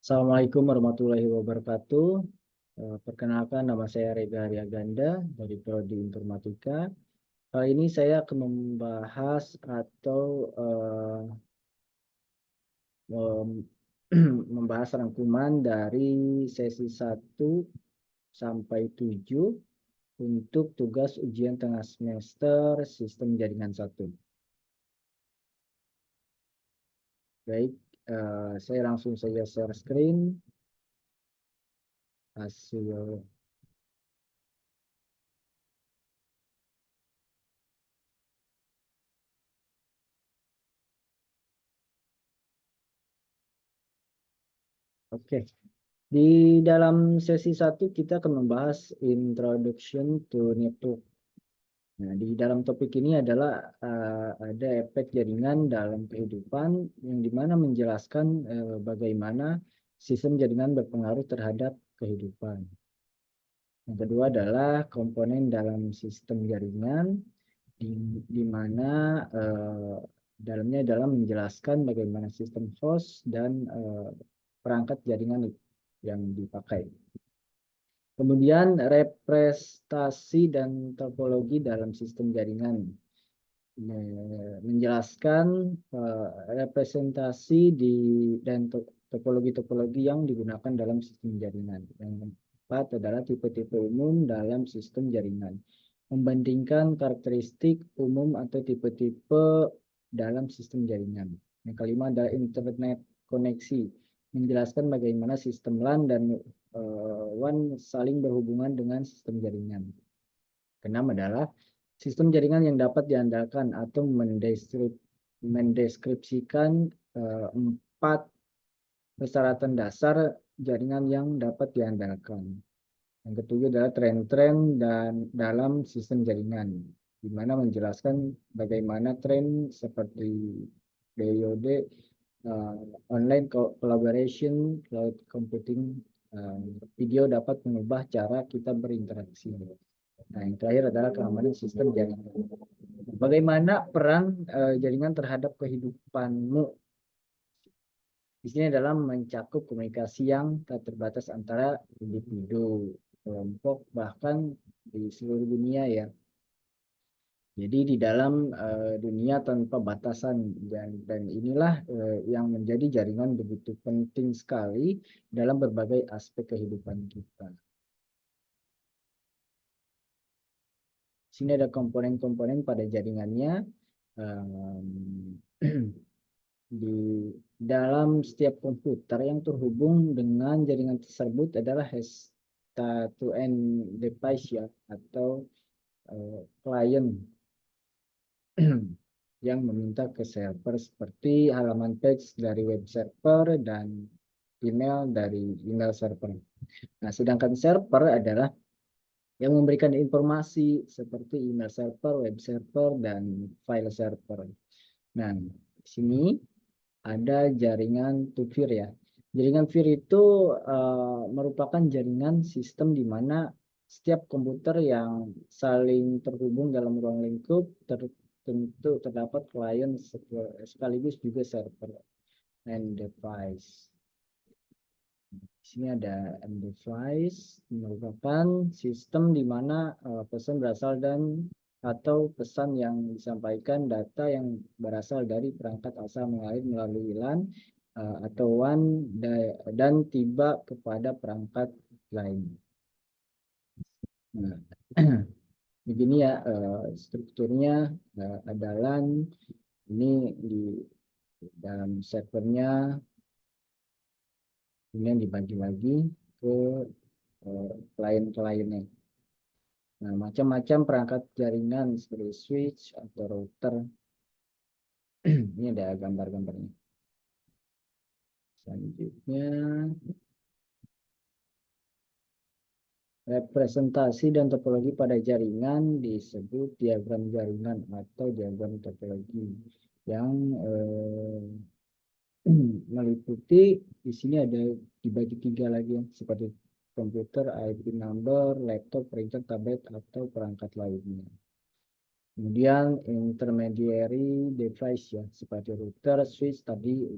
Assalamualaikum warahmatullahi wabarakatuh. Perkenalkan, nama saya Rega Aryaganda dari Prodi Informatika. Kali ini saya akan membahas atau mem- membahas rangkuman dari sesi 1 sampai 7 untuk tugas ujian tengah semester sistem jaringan 1. Baik, saya langsung saja share screen hasil. Oke. Di dalam sesi 1 kita akan membahas Introduction to Network. Nah, di dalam topik ini adalah ada efek jaringan dalam kehidupan yang dimana menjelaskan bagaimana sistem jaringan berpengaruh terhadap kehidupan. Yang kedua adalah komponen dalam sistem jaringan di mana dalamnya adalah menjelaskan bagaimana sistem host dan perangkat jaringan yang dipakai. Kemudian representasi dan topologi dalam sistem jaringan. Menjelaskan representasi dan topologi-topologi yang digunakan dalam sistem jaringan. Yang keempat adalah tipe-tipe umum dalam sistem jaringan. Membandingkan karakteristik umum atau tipe-tipe dalam sistem jaringan. Yang kelima adalah internet koneksi. Menjelaskan bagaimana sistem LAN dan WAN saling berhubungan dengan sistem jaringan. Keenam adalah sistem jaringan yang dapat diandalkan atau mendeskripsikan 4 persyaratan dasar jaringan yang dapat diandalkan. Yang ketujuh adalah tren-tren dan dalam sistem jaringan, di mana menjelaskan bagaimana tren seperti DoD, online collaboration, cloud computing, video dapat mengubah cara kita berinteraksi. Nah, yang terakhir adalah keamanan sistem jaringan. Bagaimana peran jaringan terhadap kehidupanmu? Di sini adalah mencakup komunikasi yang tak terbatas antara individu, kelompok, bahkan di seluruh dunia ya. Jadi di dalam dunia tanpa batasan dan inilah yang menjadi jaringan begitu penting sekali dalam berbagai aspek kehidupan kita. Sini ada komponen-komponen pada jaringannya. Di dalam setiap komputer yang terhubung dengan jaringan tersebut adalah host-to-end device ya, atau klien yang meminta ke server seperti halaman page dari web server dan email dari email server. Nah, sedangkan server adalah yang memberikan informasi seperti email server, web server, dan file server. Nah, di sini ada jaringan to-peer ya. Jaringan peer itu merupakan jaringan sistem di mana setiap komputer yang saling terhubung dalam ruang lingkup tentu terdapat klien sekaligus juga server and device. Di sini ada device, merupakan sistem di mana pesan berasal atau pesan yang disampaikan data yang berasal dari perangkat asal mengalir melalui LAN atau WAN dan tiba kepada perangkat lain. Nah, begini ya strukturnya, ada LAN, ini di dalam servernya, kemudian dibagi lagi ke klien-kliennya. Nah, macam-macam perangkat jaringan seperti switch atau router. Ini ada gambar-gambarnya. Selanjutnya, representasi dan topologi pada jaringan disebut diagram jaringan atau diagram topologi yang meliputi, di sini ada dibagi 3 lagi ya, seperti komputer, IP number, laptop, printer, tablet, atau perangkat lainnya. Kemudian intermediary device ya, seperti router, switch tadi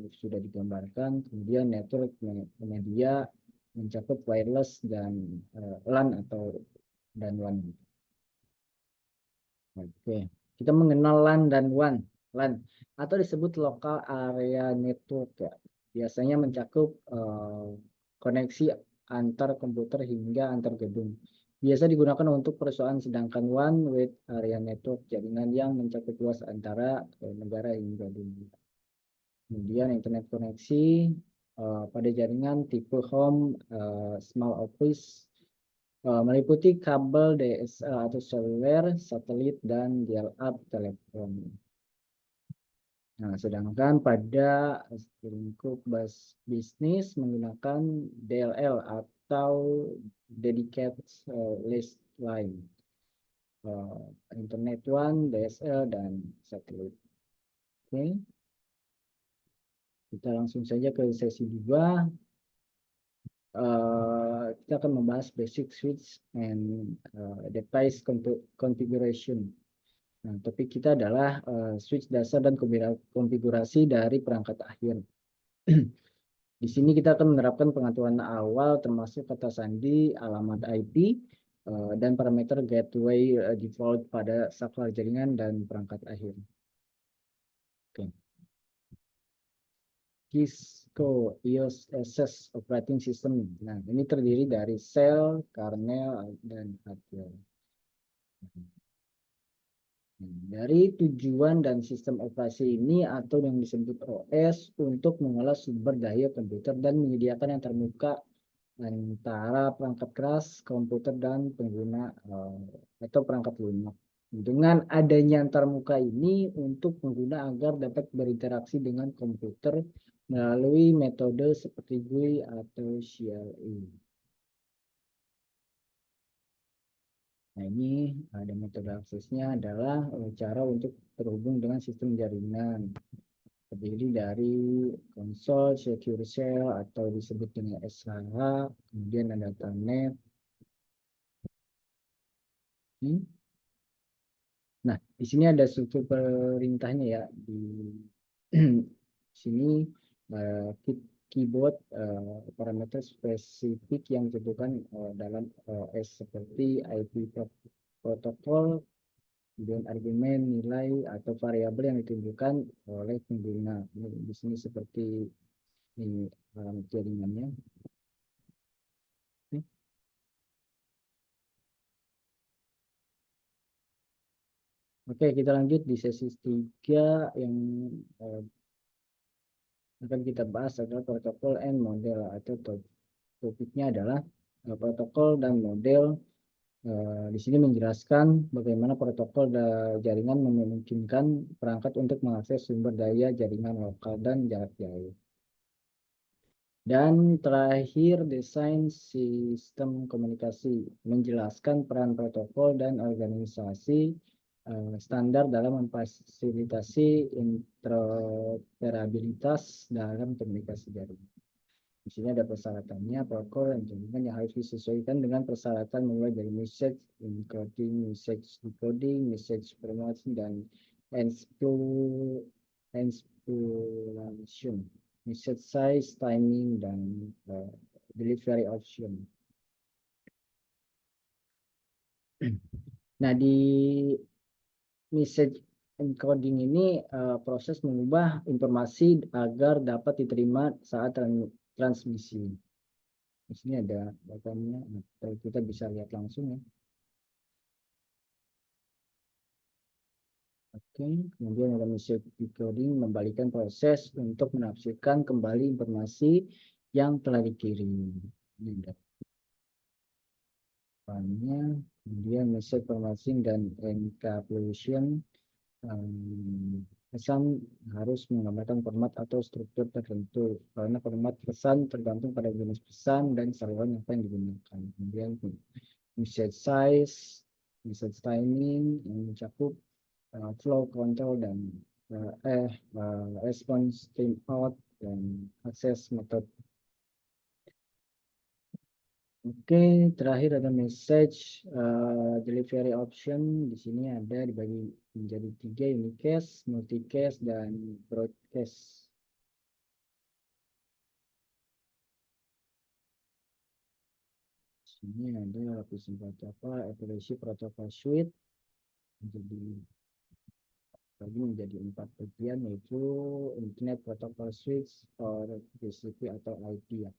sudah digambarkan. Kemudian network media mencakup wireless dan LAN dan WAN. Oke, kita mengenal LAN dan WAN. LAN atau disebut local area network ya. Biasanya mencakup koneksi antar komputer hingga antar gedung. Biasa digunakan untuk perusahaan, sedangkan one with area network jaringan yang mencakup luas antara negara hingga dunia. Kemudian internet koneksi pada jaringan tipe home, small office, meliputi kabel DSL atau seluler, satelit, dan dial-up telepon. Nah, sedangkan pada lingkup bisnis menggunakan DLL atau Dedicated List Line, Internet One, DSL, dan satelit. Oke, kita langsung saja ke sesi 2. Kita akan membahas basic switch and device configuration. Nah, topik kita adalah switch dasar dan konfigurasi dari perangkat akhir. Di sini kita akan menerapkan pengaturan awal termasuk kata sandi, alamat IP, dan parameter gateway default pada saklar jaringan dan perangkat akhir. Oke. Cisco EOS SS operating system. Nah, ini terdiri dari shell, kernel, dan hardware. Dari tujuan dan sistem operasi ini atau yang disebut OS untuk mengolah sumber daya komputer dan menyediakan yang terbuka antara perangkat keras, komputer, dan pengguna atau perangkat lunak. Dengan adanya antarmuka ini untuk pengguna agar dapat berinteraksi dengan komputer melalui metode seperti GUI atau CLI. Nah, ini ada metode aksesnya adalah cara untuk terhubung dengan sistem jaringan. Terdiri dari konsol, secure shell atau disebut dengan SSH, kemudian ada telnet. Nah, di sini ada struktur perintahnya ya. Di sini keyboard parameter spesifik yang ditentukan dalam OS seperti IP protokol, kemudian argumen, nilai atau variabel yang ditunjukkan oleh pengguna. Di sini seperti ini alamat jaringannya. Oke, kita lanjut di sesi 3 yang akan kita bahas adalah protokol and model, atau topiknya adalah protokol dan model. Di sini menjelaskan bagaimana protokol jaringan memungkinkan perangkat untuk mengakses sumber daya jaringan lokal dan jarak jauh. Dan terakhir, desain sistem komunikasi menjelaskan peran protokol dan organisasi standar dalam memfasilitasi interoperabilitas dalam komunikasi jaringan. Di sini ada persyaratannya, protokol dan jaringan yang harus disesuaikan dengan persyaratan mulai dari message encoding, message decoding, message promotion, dan exploration, message size, timing, dan delivery option. Nah, di message encoding ini proses mengubah informasi agar dapat diterima saat transmisi. Di sini ada buttonnya, atau kita bisa lihat langsung ya. Oke, kemudian ada message decoding, membalikan proses untuk menafsirkan kembali informasi yang telah dikirim. Ini ada depannya. Kemudian message formatting dan encapsulation. Pesan harus menggambarkan format atau struktur tertentu, karena format pesan tergantung pada jenis pesan dan saluran apa yang digunakan. Kemudian message size, message timing yang mencakup flow control dan response timeout dan akses method. Oke, terakhir ada message delivery option. Di sini ada dibagi menjadi tiga, unicast, multicast, dan broadcast. Di sini ada lapisan protokol, evaluasi protokol suite. Jadi bagi menjadi 4 bagian, yaitu Internet Protocol Switch or TCP atau IP ya.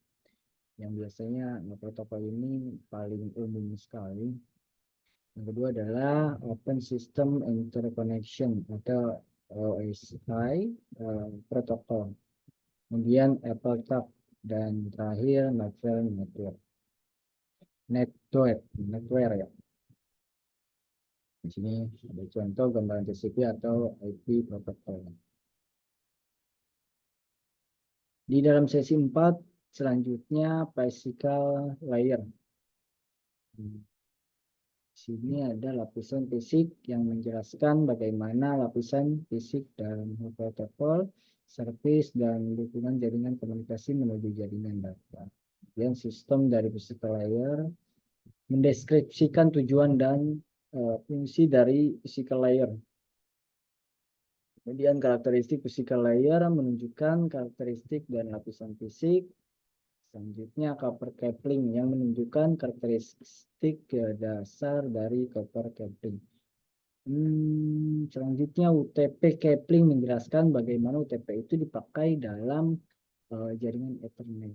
Yang biasanya protokol ini paling umum sekali. Yang kedua adalah Open System Interconnection atau OSI protokol. Kemudian AppleTalk dan terakhir Network Network ya. Di sini ada contoh gambaran TCP atau IP protokol. Di dalam sesi 4 selanjutnya physical layer. Di sini ada lapisan fisik yang menjelaskan bagaimana lapisan fisik dalam protokol, service, dan dukungan jaringan komunikasi menuju jaringan data. Kemudian sistem dari physical layer mendeskripsikan tujuan dan fungsi dari physical layer. Kemudian karakteristik physical layer menunjukkan karakteristik dan lapisan fisik. Selanjutnya copper coupling yang menunjukkan karakteristik dasar dari copper coupling. Selanjutnya UTP coupling menjelaskan bagaimana UTP itu dipakai dalam jaringan Ethernet.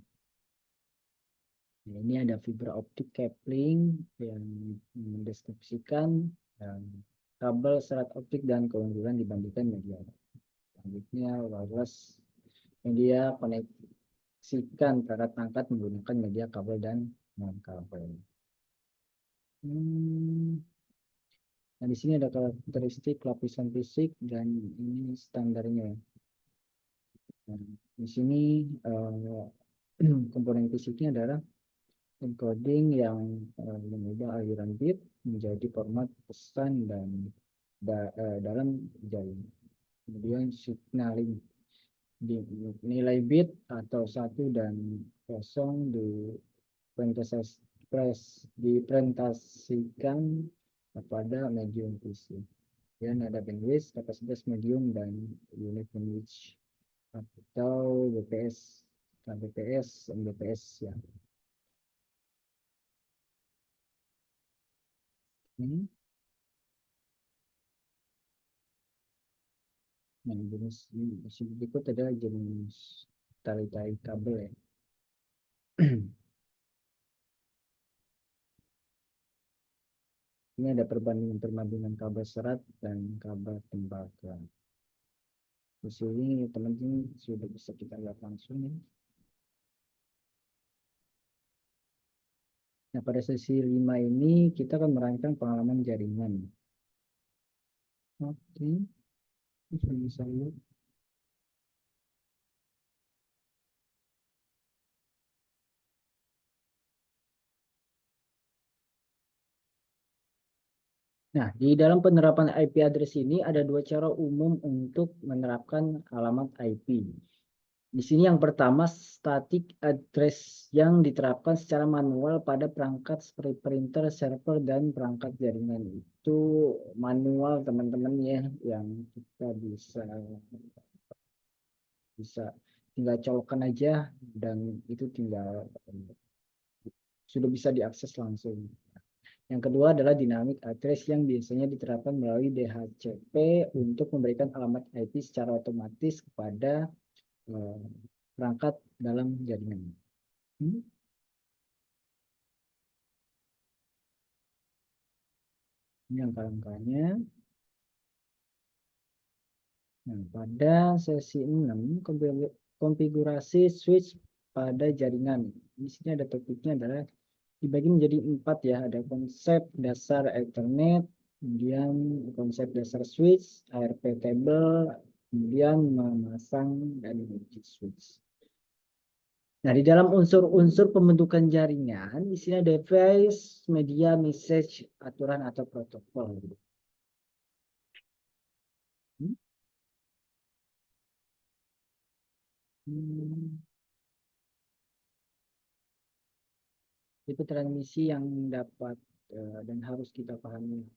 Nah, ini ada fiber optic coupling yang mendeskripsikan kabel serat optik dan keunggulan dibandingkan media. Selanjutnya wireless media koneksikan perangkat angkat menggunakan media kabel dan non kabel. Nah, di sini ada karakteristik lapisan fisik dan ini standarnya. Nah, di sini komponen fisiknya adalah encoding yang mengubah aliran bit menjadi format pesan dan dalam jaringan. Kemudian signaling di nilai bit atau 1 dan 0 dipresentasikan kepada medium fisik. Dan ada bandwidth, kapasitas medium, dan unit bandwidth atau BPS, KBPS, MBPS ya. Nah, jenis berikut adalah jenis tali-tali kabel ya. Ini ada perbandingan kabel serat dan kabel tembaga. Di sini teman-teman sudah bisa kita lihat langsung ya. Nah, pada sesi 5 ini kita akan merancang pengalaman jaringan. Oke, bisa lihat. Nah, di dalam penerapan IP address ini ada dua cara umum untuk menerapkan alamat IP. Di sini yang pertama static address yang diterapkan secara manual pada perangkat seperti printer, server, dan perangkat jaringan. Itu manual teman-teman ya, yang kita bisa tinggal colokkan aja dan itu tinggal sudah bisa diakses langsung. Yang kedua adalah dynamic address yang biasanya diterapkan melalui DHCP untuk memberikan alamat IP secara otomatis kepada perangkat dalam jaringan. Ini angka-angkanya. Nah, pada sesi 6 konfigurasi switch pada jaringan. Di sini ada topiknya adalah dibagi menjadi 4 ya. Ada konsep dasar Ethernet, kemudian konsep dasar switch, ARP table, kemudian memasang dan mengunci switch. Nah, di dalam unsur-unsur pembentukan jaringan, di sini ada device, media, message, aturan atau protokol. Hmm. tipe transmisi yang dapat dan harus kita pahami.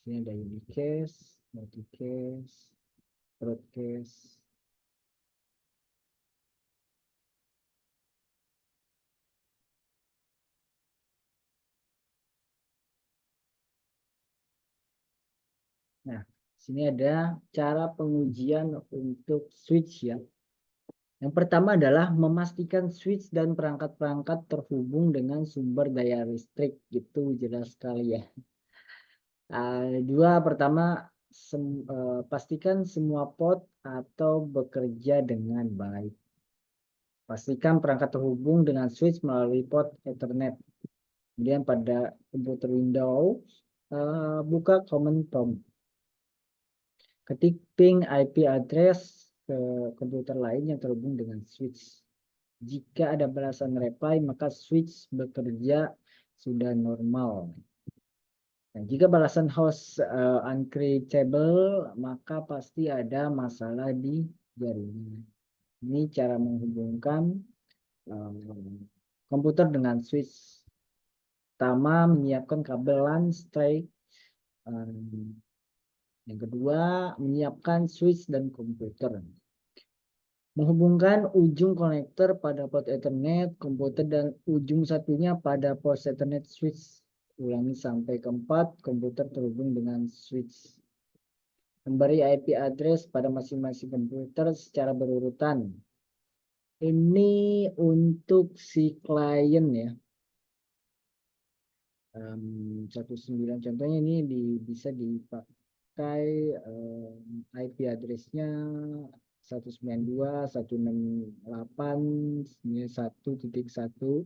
Sini ada unicast, multicast, broadcast. Nah, sini ada cara pengujian untuk switch ya. Yang pertama adalah memastikan switch dan perangkat-perangkat terhubung dengan sumber daya listrik. Gitu jelas sekali ya. Dua, pertama pastikan semua port atau bekerja dengan baik. Pastikan perangkat terhubung dengan switch melalui port Ethernet. Kemudian pada komputer Windows, buka command prompt. Ketik ping IP address ke komputer lain yang terhubung dengan switch. Jika ada balasan reply, maka switch bekerja sudah normal. Nah, jika balasan host unreachable, maka pasti ada masalah di jaringan. Ini cara menghubungkan komputer dengan switch. Pertama, menyiapkan kabel LAN straight. Yang kedua, menyiapkan switch dan komputer. Menghubungkan ujung konektor pada port Ethernet komputer dan ujung satunya pada port Ethernet switch. Ulangi sampai keempat, komputer terhubung dengan switch. Memberi IP address pada masing-masing komputer secara berurutan. Ini untuk si klien ya. 19 contohnya ini bisa dipakai IP address-nya 192.168.1.1.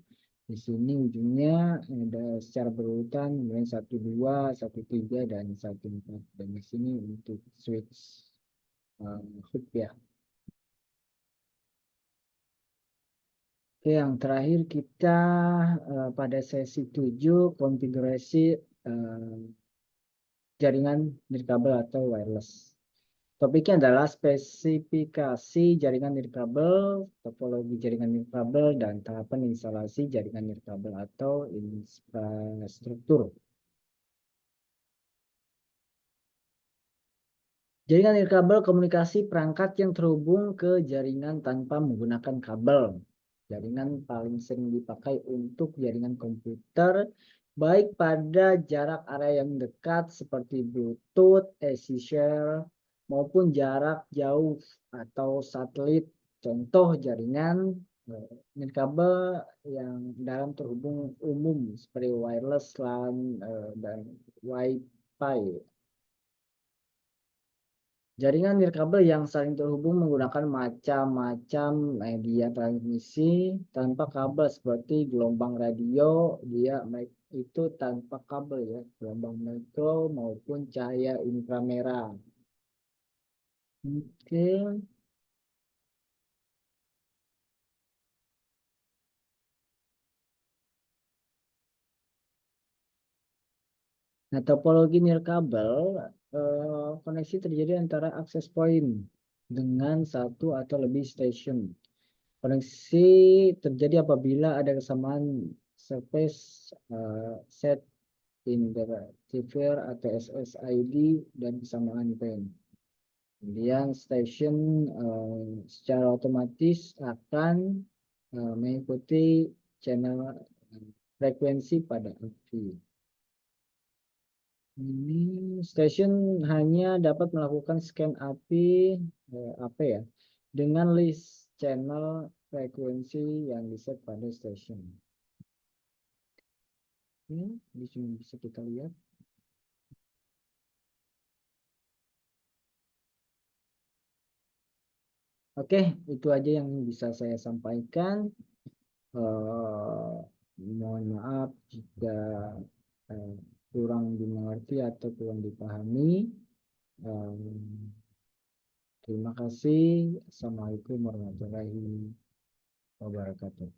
Di sini ujungnya ada secara berurutan, kemudian 12, 13 dan 14. Dan di sini untuk switch hub ya. Oke, yang terakhir kita pada sesi 7 konfigurasi jaringan nirkabel atau wireless. Topiknya adalah spesifikasi jaringan nirkabel, topologi jaringan nirkabel, dan tahapan instalasi jaringan nirkabel atau infrastruktur. Jaringan nirkabel komunikasi perangkat yang terhubung ke jaringan tanpa menggunakan kabel. Jaringan paling sering dipakai untuk jaringan komputer, baik pada jarak area yang dekat seperti Bluetooth, AC share, maupun jarak jauh atau satelit. Contoh jaringan nirkabel yang dalam terhubung umum seperti wireless LAN dan Wi-Fi. Jaringan nirkabel yang saling terhubung menggunakan macam-macam media transmisi tanpa kabel seperti gelombang radio, dia itu tanpa kabel ya, gelombang mikro maupun cahaya inframerah. Oke. Nah, topologi nirkabel koneksi terjadi antara akses point dengan satu atau lebih stasiun. Koneksi terjadi apabila ada kesamaan surface set identifier atau SSID dan kesamaan PIN. Kemudian stasiun secara otomatis akan mengikuti channel frekuensi pada AV. Ini stasiun hanya dapat melakukan scan API apa ya dengan list channel frekuensi yang diset pada stasiun. Di sini bisa kita lihat. Oke, itu aja yang bisa saya sampaikan. Mohon maaf jika kurang dimengerti atau kurang dipahami. Terima kasih. Assalamualaikum warahmatullahi wabarakatuh.